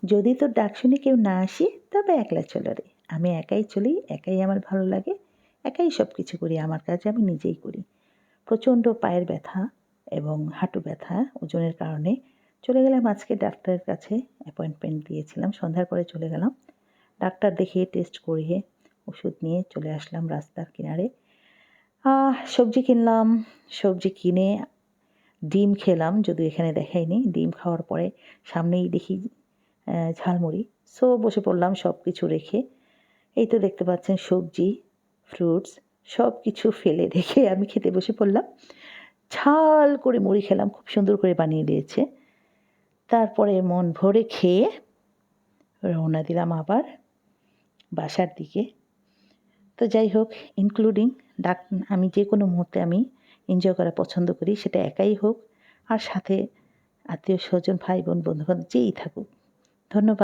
যদি তোর ডাক শুনে কেউ না আসে তবে একলা চলো রে। আমি একাই চলি, একাই আমার ভালো লাগে, একাই সব কিছু করি, আমার কাজ আমি নিজেই করি। প্রচণ্ড পায়ের ব্যথা এবং হাঁটু ব্যথা ওজনের কারণে চলে গেলাম আজকে ডাক্তারের কাছে। অ্যাপয়েন্টমেন্ট দিয়েছিলাম, সন্ধ্যার পরে চলে গেলাম। ডাক্তার দেখিয়ে টেস্ট করিয়ে ওষুধ নিয়ে চলে আসলাম রাস্তার কিনারে। সবজি কিনলাম, সবজি কিনে ডিম খেলাম, যদিও এখানে দেখাইনি। ডিম খাওয়ার পরে সামনেই দেখি ঝালমুড়ি, সো বসে পড়লাম সব কিছু রেখে। এই তো দেখতে পাচ্ছেন সবজি, ফ্রুটস সব কিছু ফেলে রেখে আমি খেতে বসে পড়লাম। ঝাল করে মুড়ি খেলাম, খুব সুন্দর করে বানিয়ে দিয়েছে। তারপরে মন ভরে খেয়ে রওনা দিলাম আবার বাসার দিকে। তো যাই হোক, ইনক্লুডিং আমি যে কোনো মুহূর্তে আমি এনজয় করা পছন্দ করি, সেটা একাই হোক আর সাথে আত্মীয় স্বজন, ভাই বোন, বন্ধুবান্ধব যেই থাকুক। ধন্যবাদ।